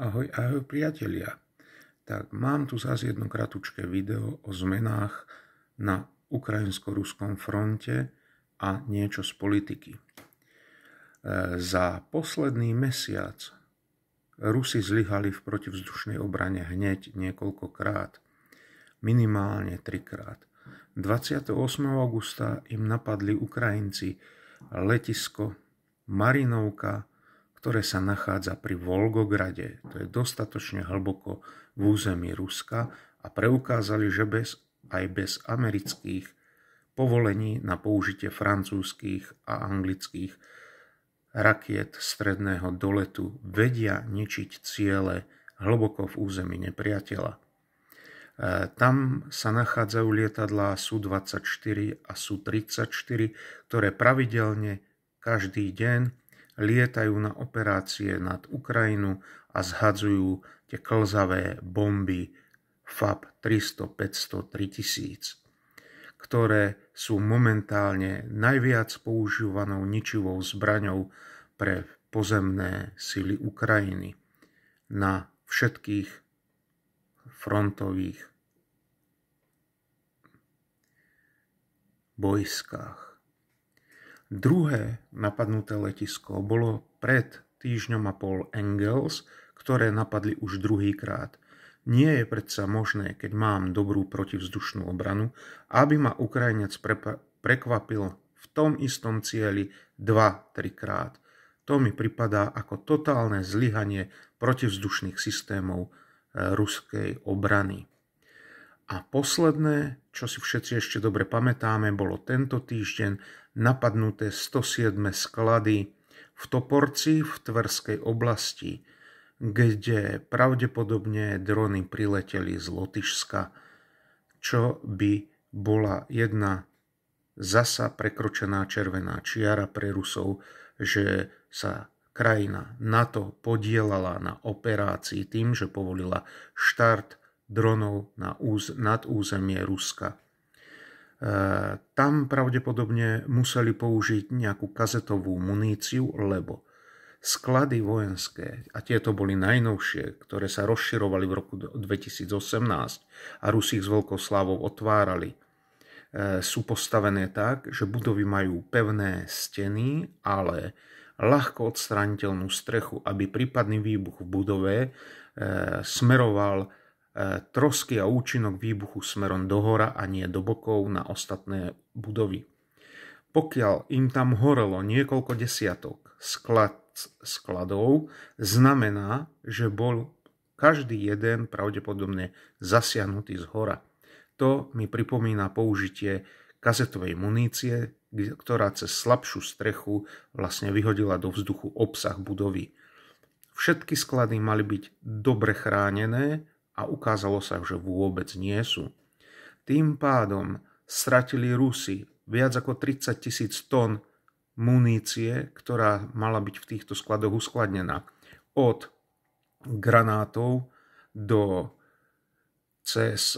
Ahoj, ahoj priatelia. Tak mám tu zase jedno kratučké video o zmenách na ukrajinsko-ruskom fronte a niečo z politiky. Za posledný mesiac Rusi zlyhali v protivzdušnej obrane hneď niekoľkokrát, minimálne 3-krát. 28. augusta im napadli Ukrajinci letisko Marinovka, ktoré sa nachádza pri Volgograde. To je dostatočne hlboko v území Ruska a preukázali, že aj bez amerických povolení na použitie francúzskych a anglických rakiet stredného doletu vedia ničiť ciele hlboko v území nepriateľa. Tam sa nachádzajú lietadlá Su-24 a Su-34, ktoré pravidelne každý deň lietajú na operácie nad Ukrajinu a zhadzujú tie klzavé bomby FAB 300, 500, 3000, ktoré sú momentálne najviac používanou ničivou zbraňou pre pozemné sily Ukrajiny na všetkých frontových bojskách. Druhé napadnuté letisko bolo pred týždňom a pol Engels, ktoré napadli už druhýkrát. Nie je predsa možné, keď mám dobrú protivzdušnú obranu, aby ma Ukrajinec prekvapil v tom istom cieli 2-3 krát. To mi pripadá ako totálne zlyhanie protivzdušných systémov ruskej obrany. A posledné, čo si všetci ešte dobre pamätáme, bolo tento týždeň napadnuté 107 sklady v Toporci v Tverskej oblasti, kde pravdepodobne drony prileteli z Lotyšska, čo by bola jedna zasa prekročená červená čiara pre Rusov, že sa krajina NATO podielala na operácii tým, že povolila štart dronov nad územie Ruska. Tam pravdepodobne museli použiť nejakú kazetovú muníciu, lebo sklady vojenské, a tieto boli najnovšie, ktoré sa rozširovali v roku 2018 a Rusi ich s veľkou slávou otvárali, sú postavené tak, že budovy majú pevné steny, ale ľahko odstrániteľnú strechu, aby prípadný výbuch v budove smeroval trosky a účinok výbuchu smerom dohora a nie do bokov na ostatné budovy. Pokiaľ im tam horelo niekoľko desiatok skladov, znamená, že bol každý jeden pravdepodobne zasiahnutý zhora. To mi pripomína použitie kazetovej munície, ktorá cez slabšiu strechu vlastne vyhodila do vzduchu obsah budovy. Všetky sklady mali byť dobre chránené a ukázalo sa, že vôbec nie sú. Tým pádom stratili Rusi viac ako 30 000 tón munície, ktorá mala byť v týchto skladoch uskladnená. Od granátov cez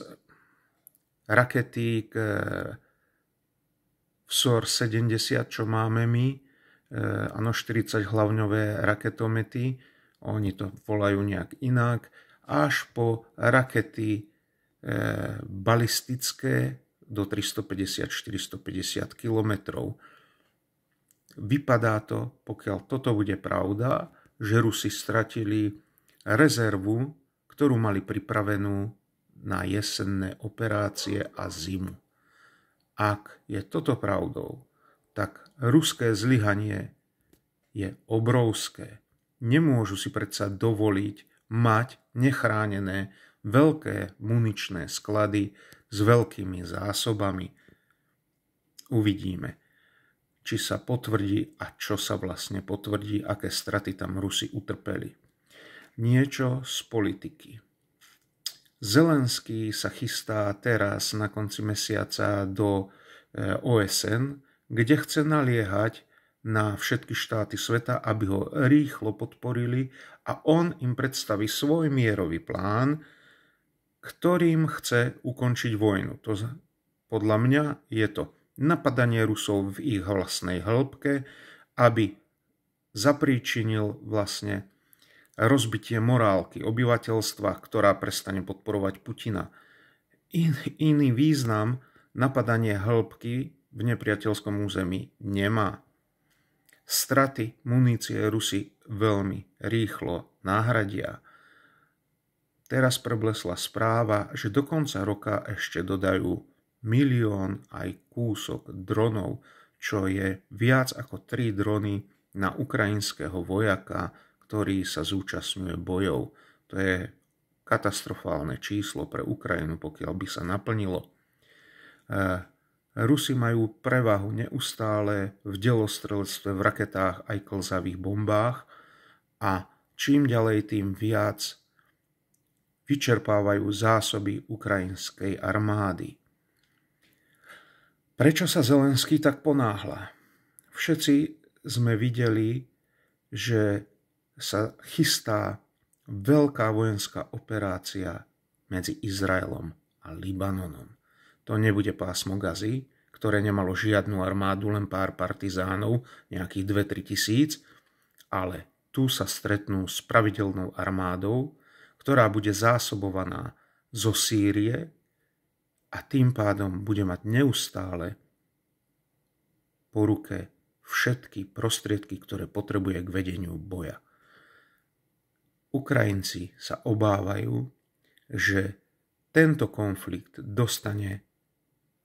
rakety VSOR-70, čo máme my, ano 40 hlavňové raketomety, oni to volajú nejak inak, až po rakety balistické do 350-450 kilometrov. Vypadá to, pokiaľ toto bude pravda, že Rusi stratili rezervu, ktorú mali pripravenú na jesenné operácie a zimu. Ak je toto pravdou, tak ruské zlyhanie je obrovské. Nemôžu si predsa dovoliť mať nechránené veľké muničné sklady s veľkými zásobami. Uvidíme, či sa potvrdí a čo sa vlastne potvrdí, aké straty tam Rusi utrpeli. Niečo z politiky. Zelenský sa chystá teraz na konci mesiaca do OSN, kde chce naliehať na všetky štáty sveta, aby ho rýchlo podporili a on im predstaví svoj mierový plán, ktorým chce ukončiť vojnu. Podľa mňa je to napadanie Rusov v ich vlastnej hĺbke, aby zapríčinil vlastne rozbitie morálky obyvateľstva, ktorá prestane podporovať Putina. Iný význam napadanie hĺbky v nepriateľskom území nemá. Straty munície Rusi veľmi rýchlo nahradia. Teraz preblesla správa, že do konca roka ešte dodajú 1 000 000 aj kúsok dronov, čo je viac ako 3 drony na ukrajinského vojaka, ktorý sa zúčastňuje bojov. To je katastrofálne číslo pre Ukrajinu, pokiaľ by sa naplnilo. Rusi majú prevahu neustále v delostrelectve, v raketách aj klzavých bombách a čím ďalej, tým viac vyčerpávajú zásoby ukrajinskej armády. Prečo sa Zelenský tak ponáhla? Všetci sme videli, že sa chystá veľká vojenská operácia medzi Izraelom a Libanonom. To nebude pásmo Gazy, ktoré nemalo žiadnu armádu, len pár partizánov, nejakých 2-3 tisíc, ale tu sa stretnú s pravidelnou armádou, ktorá bude zásobovaná zo Sýrie a tým pádom bude mať neustále po ruke všetky prostriedky, ktoré potrebuje k vedeniu boja. Ukrajinci sa obávajú, že tento konflikt dostane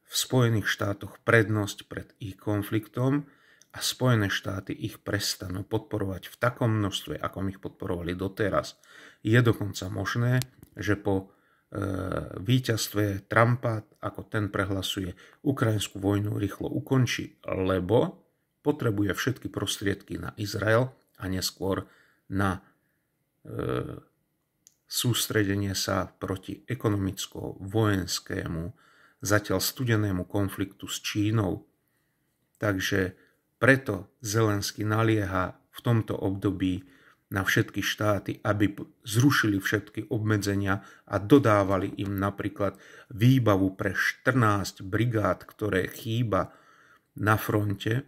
v Spojených štátoch prednosť pred ich konfliktom a Spojené štáty ich prestanú podporovať v takom množstve, akom ich podporovali doteraz. Je dokonca možné, že po víťazstve Trumpa, ako ten prehlasuje, ukrajinskú vojnu rýchlo ukončí, lebo potrebuje všetky prostriedky na Izrael a neskôr na sústredenie sa proti ekonomicko-vojenskému, zatiaľ studenému konfliktu s Čínou. Takže preto Zelenský nalieha v tomto období na všetky štáty, aby zrušili všetky obmedzenia a dodávali im napríklad výbavu pre 14 brigád, ktoré chýba na fronte.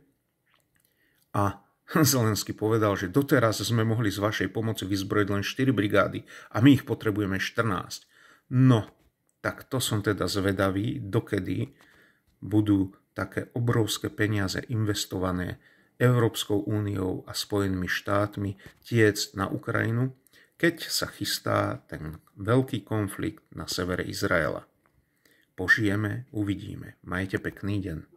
A Zelenský povedal, že doteraz sme mohli z vašej pomoci vyzbrojiť len 4 brigády a my ich potrebujeme 14. No, tak to som teda zvedavý, dokedy budú také obrovské peniaze investované Európskou úniou a Spojenými štátmi tiecť na Ukrajinu, keď sa chystá ten veľký konflikt na severe Izraela. Požijeme, uvidíme. Majte pekný deň.